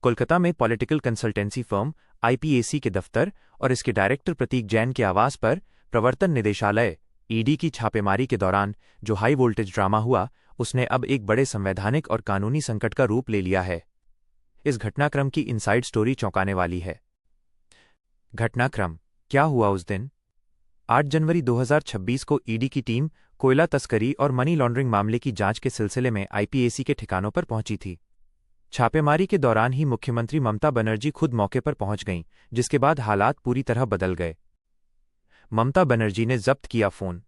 कोलकाता में political consultancy firm IPAC के दफ्तर और इसके डायरेक्टर प्रतीक जैन के आवास पर प्रवर्तन निदेशालय ईडी की छापेमारी के दौरान जो हाई वोल्टेज ड्रामा हुआ, उसने अब एक बड़े संवैधानिक और कानूनी संकट का रूप ले लिया है। इस घटनाक्रम की इनसाइड स्टोरी चौंकाने वाली है। घटनाक्रम क्या हुआ उस दिन? 8 जनवरी 2026 को ईडी की टीम कोयला तस्करी और मनी लॉन्ड्रिंग मामले की जांच के सिलसिले में आईपीएसी के ठिकानों पर पहुंची थी। छापेमारी के दौरान ही मुख्यमंत्री ममता बनर्जी खुद मौके पर पहुंच गईं, जिसके बाद हालात पूरी तरह बदल गए। ममता बनर्जी ने जब्त किया फोन।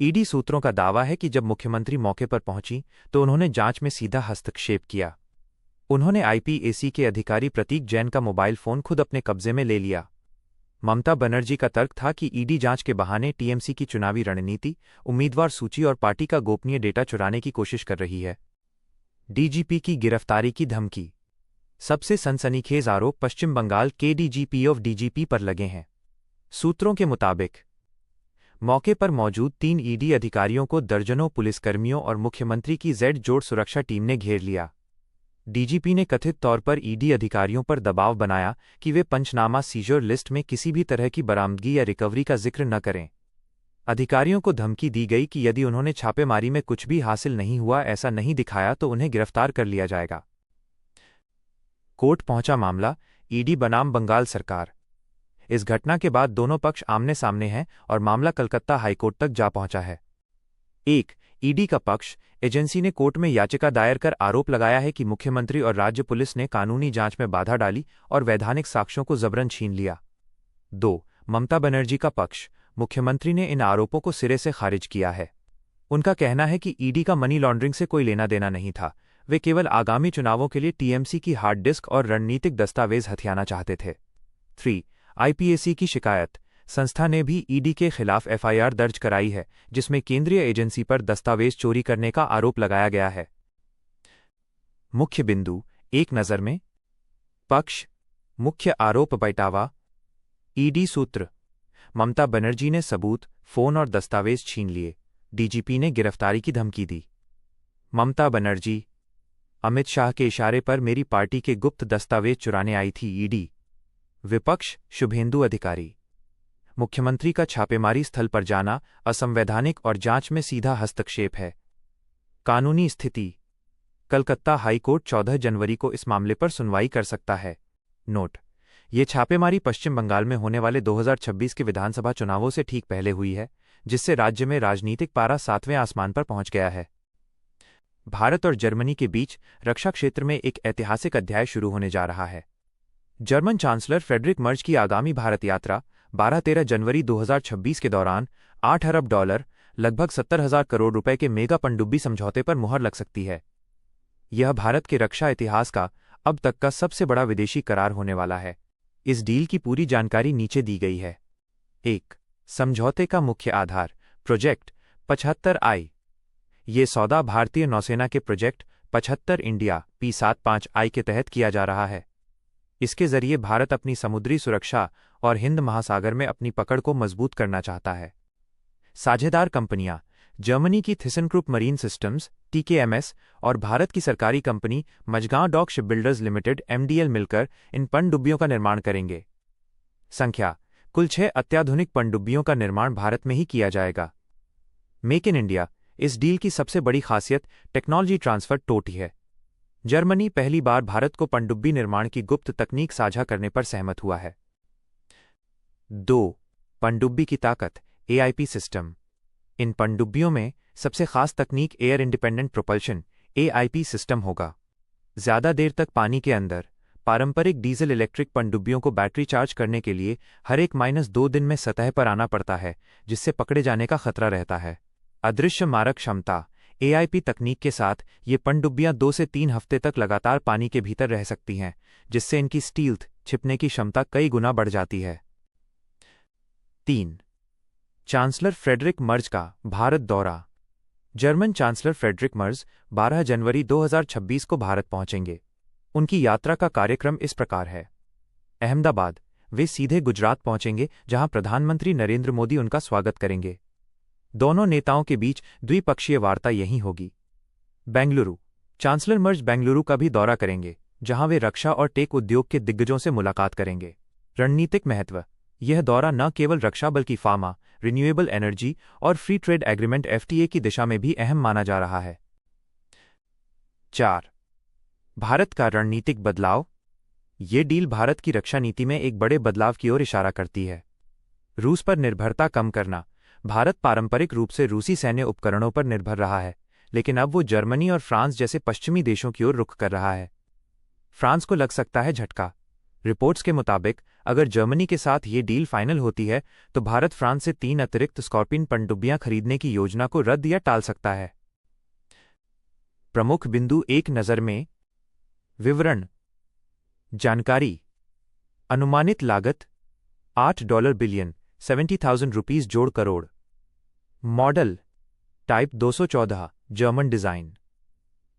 ईडी सूत्रों का दावा है कि जब मुख्यमंत्री मौके पर पहुंची तो उन्होंने जांच में सीधा हस्तक्षेप किया। उन्होंने आईपीएसी के अधिकारी प्रतीक जैन का मोबाइल फोन खुद अपने कब्जे में ले लिया। ममता बनर्जी का तर्क था कि ईडी जांच के बहाने टीएमसी की चुनावी रणनीति, उम्मीदवार सूची और पार्टी का गोपनीय डेटा चुराने की कोशिश कर रही है। डीजीपी की गिरफ्तारी की धमकी। सबसे सनसनीखेज आरोप पश्चिम बंगाल के डीजीपी ऑफ डीजीपी पर लगे हैं। सूत्रों के मुताबिक मौके पर मौजूद 3 ईडी अधिकारियों को दर्जनों पुलिसकर्मियों और मुख्यमंत्री की जेड जोड़ सुरक्षा टीम ने घेर लिया। डीजीपी ने कथित तौर पर ईडी अधिकारियों पर दबाव बनाया कि वे पंचनामा सीजर लिस्ट में किसी भी तरह की बरामदगी या रिकवरी का जिक्र न करें। अधिकारियों को धमकी दी गई कि यदि उन्होंने छापेमारी में कुछ भी हासिल नहीं हुआ, ऐसा नहीं दिखाया तो उन्हें गिरफ्तार कर लिया जाएगा। कोर्ट पहुंचा मामला, ईडी बनाम बंगाल सरकार। इस घटना के बाद दोनों पक्ष आमने सामने हैं और मामला कलकत्ता हाईकोर्ट तक जा पहुंचा है। एक, ईडी का पक्ष। एजेंसी ने कोर्ट में याचिका दायर कर आरोप लगाया है कि मुख्यमंत्री और राज्य पुलिस ने कानूनी जांच में बाधा डाली और वैधानिक साक्ष्यों को जबरन छीन लिया। 2, ममता बनर्जी का पक्ष। मुख्यमंत्री ने इन आरोपों को सिरे से खारिज किया है। उनका कहना है कि ईडी का मनी लॉन्ड्रिंग से कोई लेना देना नहीं था, वे केवल आगामी चुनावों के लिए टीएमसी की हार्ड डिस्क और रणनीतिक दस्तावेज हथियाना चाहते थे। 3, आईपीएसी की शिकायत। संस्था ने भी ईडी के खिलाफ एफआईआर दर्ज कराई है, जिसमें केंद्रीय एजेंसी पर दस्तावेज चोरी करने का आरोप लगाया गया है। मुख्य बिंदु एक नज़र में। पक्ष। मुख्य आरोप बटावा। ईडी सूत्र। ममता बनर्जी ने सबूत, फोन और दस्तावेज छीन लिए। डीजीपी ने गिरफ्तारी की धमकी दी। ममता बनर्जी। अमित शाह के इशारे पर मेरी पार्टी के गुप्त दस्तावेज चुराने आई थी ईडी। विपक्ष। शुभेंदु अधिकारी। मुख्यमंत्री का छापेमारी स्थल पर जाना असंवैधानिक और जांच में सीधा हस्तक्षेप है। कानूनी स्थिति। कलकत्ता हाईकोर्ट 14 जनवरी को इस मामले पर सुनवाई कर सकता है। नोट: ये छापेमारी पश्चिम बंगाल में होने वाले 2026 के विधानसभा चुनावों से ठीक पहले हुई है, जिससे राज्य में राजनीतिक पारा 7वें आसमान पर पहुंच गया है। भारत और जर्मनी के बीच रक्षा क्षेत्र में एक ऐतिहासिक अध्याय शुरू होने जा रहा है। जर्मन चांसलर फ्रेडरिक मर्ज की आगामी भारत यात्रा 12-13 जनवरी 2026 के दौरान $8 अरब, लगभग 70,000 करोड़ रुपए के मेगा पनडुब्बी समझौते पर मुहर लग सकती है। यह भारत के रक्षा इतिहास का अब तक का सबसे बड़ा विदेशी करार होने वाला है। इस डील की पूरी जानकारी नीचे दी गई है। 1. समझौते का मुख्य आधार। Project 75I। ये सौदा भारतीय नौसेना के प्रोजेक्ट 75 इंडिया P75I के तहत किया जा रहा है। इसके जरिए भारत अपनी समुद्री सुरक्षा और हिंद महासागर में अपनी पकड़ को मजबूत करना चाहता है। साझेदार कंपनियां जर्मनी की थिसनक्रुप मरीन सिस्टम्स (TKMS) और भारत की सरकारी company Mazagon dock shipbuilders limited (MDL) मिलकर इन पनडुब्बियों का निर्माण करेंगे। संख्या: कुल 6 अत्याधुनिक पनडुब्बियों का निर्माण भारत में ही किया जाएगा। Make in India. इस डील की सबसे बड़ी खासियत टेक्नोलॉजी ट्रांसफर (TOT) है। जर्मनी पहली बार भारत को पनडुब्बी निर्माण की गुप्त तकनीक साझा करने पर सहमत हुआ है। 2. पनडुब्बी की ताकत। AIP system. इन पनडुब्बियों में सबसे खास तकनीक air independent propulsion (AIP) system होगा। ज्यादा देर तक पानी के अंदर पारंपरिक डीजल इलेक्ट्रिक पनडुब्बियों को बैटरी चार्ज करने के लिए हर एक -2 दिन में सतह पर आना पड़ता है, जिससे पकड़े जाने का खतरा रहता है। अदृश्य मारक क्षमता। AIP तकनीक के साथ ये पनडुब्बियां 2 से 3 हफ्ते तक लगातार पानी के भीतर रह सकती हैं, जिससे इनकी स्टील्थ छिपने की क्षमता कई गुना बढ़ जाती है। 3. चांसलर फ्रेडरिक मर्ज का भारत दौरा। जर्मन चांसलर फ्रेडरिक मर्ज 12 जनवरी 2026 को भारत पहुंचेंगे। उनकी यात्रा का कार्यक्रम इस प्रकार है। अहमदाबाद। वे सीधे गुजरात पहुंचेंगे, जहां प्रधानमंत्री नरेंद्र मोदी उनका स्वागत करेंगे। दोनों नेताओं के बीच द्विपक्षीय वार्ता यहीं होगी। बेंगलुरु। चांसलर मर्ज बेंगलुरु का भी दौरा करेंगे, जहां वे रक्षा और टेक उद्योग के दिग्गजों से मुलाकात करेंगे। रणनीतिक महत्व: यह दौरा न केवल रक्षा बल्कि फार्मा, रिन्यूएबल एनर्जी और फ्री ट्रेड एग्रीमेंट एफटीए की दिशा में भी अहम माना जा रहा है। 4. भारत का रणनीतिक बदलाव। ये डील भारत की रक्षा नीति में एक बड़े बदलाव की ओर इशारा करती है। रूस पर निर्भरता कम करना। भारत पारंपरिक रूप से रूसी सैन्य उपकरणों पर निर्भर रहा है, लेकिन अब वो जर्मनी और फ्रांस जैसे पश्चिमी देशों की ओर रुख कर रहा है। फ्रांस को लग सकता है झटका। रिपोर्ट्स के मुताबिक अगर जर्मनी के साथ ये डील फाइनल होती है तो भारत फ्रांस से 3 अतिरिक्त स्कॉर्पियन पनडुब्बियां खरीदने की योजना को रद्द या टाल सकता है। प्रमुख बिंदु एक नज़र में। विवरण। जानकारी। अनुमानित लागत $8 बिलियन, 70,000 रुपीस जोड़ crore. Model type 214, German design.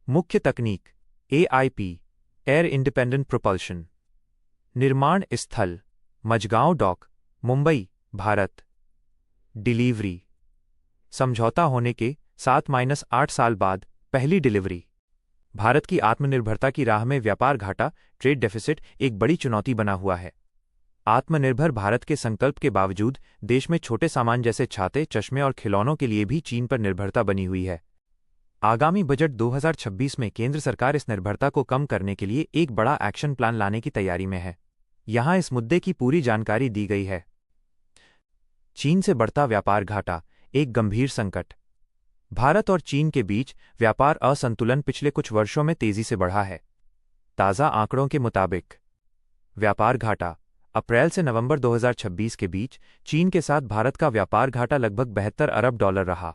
मुख्य तकनीक AIP, एयर इंडिपेंडेंट प्रोपल्शन। निर्माण स्थल मझगांव डॉक, मुंबई, भारत। डिलीवरी समझौता होने के 7-8 साल बाद पहली डिलीवरी। भारत की आत्मनिर्भरता की राह में व्यापार घाटा, ट्रेड डेफिसिट एक बड़ी चुनौती बना हुआ है। आत्मनिर्भर भारत के संकल्प के बावजूद देश में छोटे सामान जैसे छाते, चश्मे और खिलौनों के लिए भी चीन पर निर्भरता बनी हुई है। आगामी बजट 2026 में केंद्र सरकार इस निर्भरता को कम करने के लिए एक बड़ा एक्शन प्लान लाने की तैयारी में है। यहां इस मुद्दे की पूरी जानकारी दी गई है। चीन से बढ़ता व्यापार घाटा एक गंभीर संकट। भारत और चीन के बीच व्यापार असंतुलन पिछले कुछ वर्षों में तेजी से बढ़ा है। ताज़ा आंकड़ों के मुताबिक व्यापार घाटा अप्रैल से नवंबर 2026 के बीच चीन के साथ भारत का व्यापार घाटा लगभग $72 अरब रहा।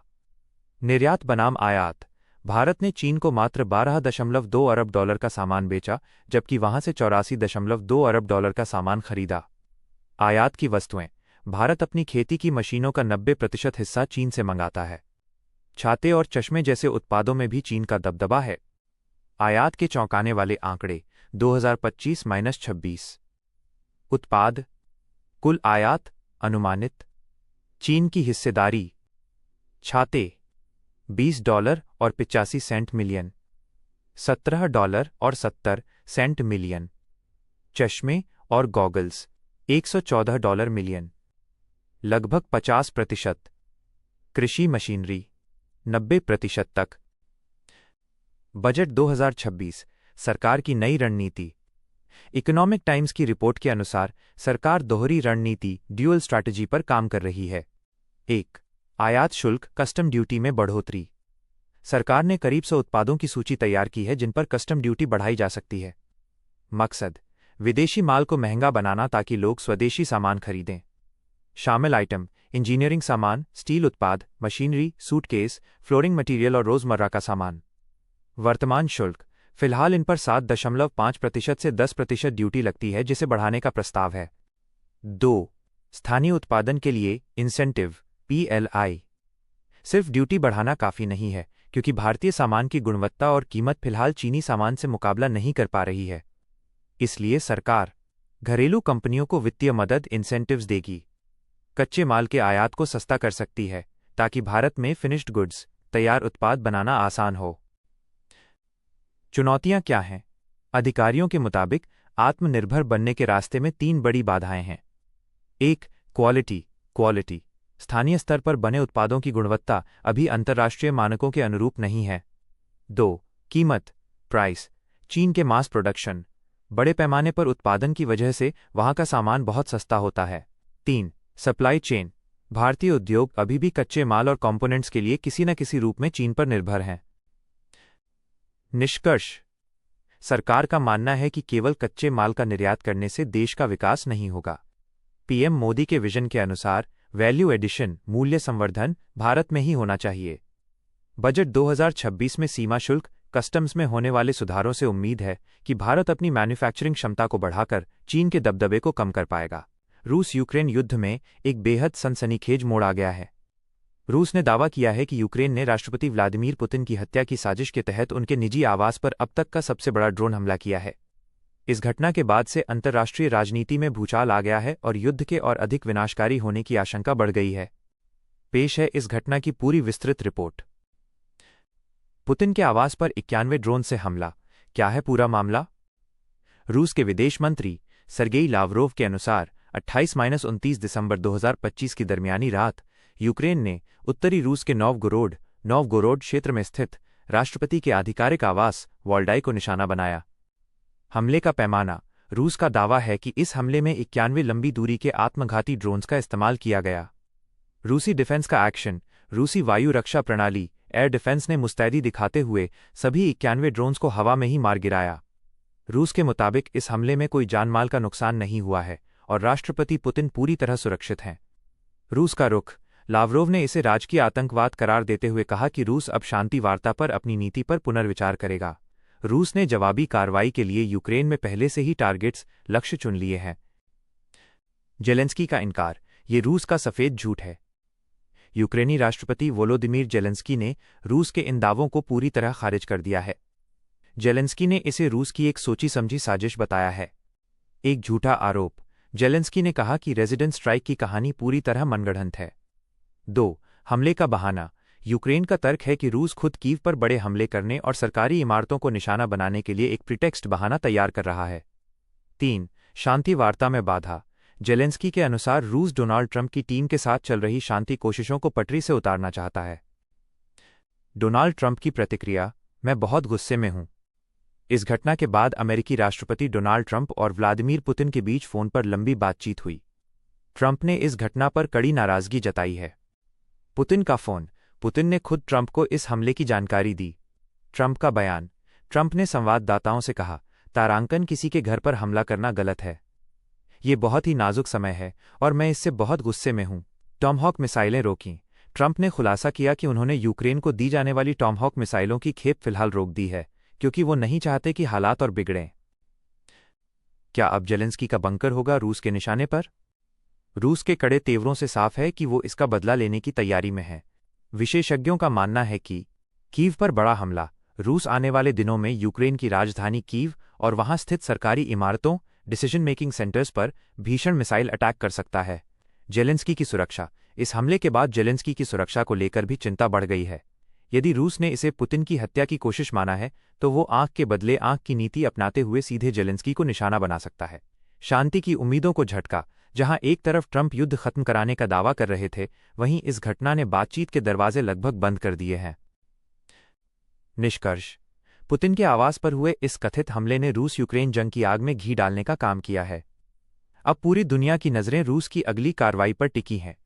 निर्यात बनाम आयात: भारत ने चीन को मात्र $12.2 अरब का सामान बेचा, जबकि वहां से $84.2 अरब का सामान खरीदा। आयात की वस्तुएं: भारत अपनी खेती की मशीनों का 90% हिस्सा चीन से मंगाता है। छाते और चश्मे जैसे उत्पादों में भी चीन का दबदबा है। आयात के चौंकाने वाले आंकड़े 2025-26। उत्पाद कुल आयात अनुमानित। चीन की हिस्सेदारी: छाते $20 और 85 सेंट मिलियन, $17 और 70 सेंट मिलियन। चश्मे और गॉगल्स $114 मिलियन, लगभग 50%। कृषि मशीनरी 90% तक। बजट 2026 सरकार की नई रणनीति। इकोनॉमिक टाइम्स की रिपोर्ट के अनुसार सरकार दोहरी रणनीति ड्यूअल स्ट्रैटेजी पर काम कर रही है। 1. आयात शुल्क कस्टम ड्यूटी में बढ़ोतरी। सरकार ने करीब 100 उत्पादों की सूची तैयार की है जिन पर कस्टम ड्यूटी बढ़ाई जा सकती है। मकसद विदेशी माल को महंगा बनाना ताकि लोग स्वदेशी सामान खरीदें। शामिल आइटम इंजीनियरिंग सामान, स्टील उत्पाद, मशीनरी, सूटकेस, फ्लोरिंग मटीरियल और रोजमर्रा का सामान। वर्तमान शुल्क फिलहाल इन पर 7.5% से 10% ड्यूटी लगती है, जिसे बढ़ाने का प्रस्ताव है। 2. स्थानीय उत्पादन के लिए इंसेंटिव PLI। सिर्फ ड्यूटी बढ़ाना काफी नहीं है, क्योंकि भारतीय सामान की गुणवत्ता और कीमत फिलहाल चीनी सामान से मुकाबला नहीं कर पा रही है। इसलिए सरकार घरेलू कंपनियों को वित्तीय मदद इंसेंटिव्स देगी। कच्चे माल के आयात को सस्ता कर सकती है ताकि भारत में फिनिश्ड गुड्स, तैयार उत्पाद बनाना आसान हो। चुनौतियां क्या हैं? अधिकारियों के मुताबिक आत्मनिर्भर बनने के रास्ते में 3 बड़ी बाधाएं हैं। 1. क्वालिटी। स्थानीय स्तर पर बने उत्पादों की गुणवत्ता अभी अंतर्राष्ट्रीय मानकों के अनुरूप नहीं है। 2. कीमत प्राइस। चीन के मास प्रोडक्शन, बड़े पैमाने पर उत्पादन की वजह से वहां का सामान बहुत सस्ता होता है। 3. Supply chain. भारतीय उद्योग अभी भी कच्चे माल और कंपोनेंट्स के लिए किसी न किसी रूप में चीन पर निर्भर हैं। निष्कर्ष: सरकार का मानना है कि केवल कच्चे माल का निर्यात करने से देश का विकास नहीं होगा। पीएम मोदी के विजन के अनुसार वैल्यू एडिशन, मूल्य संवर्धन भारत में ही होना चाहिए। बजट 2026 में सीमा शुल्क, कस्टम्स में होने वाले सुधारों से उम्मीद है कि भारत अपनी मैन्युफैक्चरिंग क्षमता को बढ़ाकर चीन के दबदबे को कम कर पाएगा। रूस यूक्रेन युद्ध में एक बेहद सनसनीखेज मोड़ आ गया है। रूस ने दावा किया है कि यूक्रेन ने राष्ट्रपति व्लादिमीर पुतिन की हत्या की साजिश के तहत उनके निजी आवास पर अब तक का सबसे बड़ा ड्रोन हमला किया है। इस घटना के बाद से अंतर्राष्ट्रीय राजनीति में भूचाल आ गया है और युद्ध के और अधिक विनाशकारी होने की आशंका बढ़ गई है। पेश है इस घटना की पूरी विस्तृत रिपोर्ट। पुतिन के आवास पर 91 ड्रोन से हमला। क्या है पूरा मामला? रूस के विदेश मंत्री सरगेई लावरोव के अनुसार 28-29 दिसंबर 2025 की दरमियानी रात यूक्रेन ने उत्तरी रूस के नोवगोरोड क्षेत्र में स्थित राष्ट्रपति के आधिकारिक आवास वॉल्डाई को निशाना बनाया। हमले का पैमाना। रूस का दावा है कि इस हमले में 91 लंबी दूरी के आत्मघाती ड्रोन्स का इस्तेमाल किया गया। रूसी डिफेंस का एक्शन। रूसी वायु रक्षा प्रणाली एयर डिफेंस ने मुस्तैदी दिखाते हुए सभी 91 ड्रोन्स को हवा में ही मार गिराया। रूस के मुताबिक इस हमले में कोई जानमाल का नुकसान नहीं हुआ है और राष्ट्रपति पुतिन पूरी तरह सुरक्षित हैं। रूस का रुख। लावरोव ने इसे राजकीय आतंकवाद करार देते हुए कहा कि रूस अब शांति वार्ता पर अपनी नीति पर पुनर्विचार करेगा। रूस ने जवाबी कार्रवाई के लिए यूक्रेन में पहले से ही टारगेट्स लक्ष्य चुन लिए हैं। जेलेंस्की का इनकार। ये रूस का सफेद झूठ है। यूक्रेनी राष्ट्रपति वोलोदिमीर जेलेंस्की ने रूस के इन दावों को पूरी तरह खारिज कर दिया है। जेलेंस्की ने इसे रूस की एक सोची समझी साजिश बताया है। एक झूठा आरोप। जेलेंस्की ने कहा कि रेजिडेंट स्ट्राइक की कहानी पूरी तरह मनगढ़ंत है। 2. हमले का बहाना। यूक्रेन का तर्क है कि रूस खुद कीव पर बड़े हमले करने और सरकारी इमारतों को निशाना बनाने के लिए एक प्रिटेक्स्ट बहाना तैयार कर रहा है। 3. शांति वार्ता में बाधा। जेलेंस्की के अनुसार रूस डोनाल्ड ट्रंप की टीम के साथ चल रही शांति कोशिशों को पटरी से उतारना चाहता है। डोनाल्ड ट्रंप की प्रतिक्रिया। मैं बहुत गुस्से में हूं। इस घटना के बाद अमेरिकी राष्ट्रपति डोनाल्ड ट्रंप और व्लादिमीर पुतिन के बीच फोन पर लंबी बातचीत हुई। ट्रंप ने इस घटना पर कड़ी नाराजगी जताई है। पुतिन का फोन। पुतिन ने खुद ट्रंप को इस हमले की जानकारी दी। ट्रंप का बयान। ट्रंप ने संवाददाताओं से कहा, तारांकन किसी के घर पर हमला करना गलत है। ये बहुत ही नाजुक समय है और मैं इससे बहुत गुस्से में हूं। टॉमहॉक मिसाइलें रोकीं। ट्रंप ने खुलासा किया कि उन्होंने यूक्रेन को दी जाने वाली टॉमहॉक मिसाइलों की खेप फिलहाल रोक दी है क्योंकि वो नहीं चाहते कि हालात और बिगड़ें। क्या अब जेलेंस्की का बंकर होगा रूस के निशाने पर? रूस के कड़े तेवरों से साफ है कि वो इसका बदला लेने की तैयारी में है। विशेषज्ञों का मानना है कि कीव पर बड़ा हमला। रूस आने वाले दिनों में यूक्रेन की राजधानी कीव और वहां स्थित सरकारी इमारतों, डिसीजन मेकिंग सेंटर्स पर भीषण मिसाइल अटैक कर सकता है। जेलेंस्की की सुरक्षा। इस हमले के बाद जेलेंस्की की सुरक्षा को लेकर भी चिंता बढ़ गई है। यदि रूस ने इसे पुतिन की हत्या की कोशिश माना है तो वो आंख के बदले आंख की नीति अपनाते हुए सीधे जेलेंस्की को निशाना बना सकता है। शांति की उम्मीदों को झटका। जहां एक तरफ ट्रंप युद्ध खत्म कराने का दावा कर रहे थे, वहीं इस घटना ने बातचीत के दरवाजे लगभग बंद कर दिए हैं। निष्कर्ष। पुतिन के आवास पर हुए इस कथित हमले ने रूस यूक्रेन जंग की आग में घी डालने का काम किया है। अब पूरी दुनिया की नजरें रूस की अगली कार्रवाई पर टिकी हैं।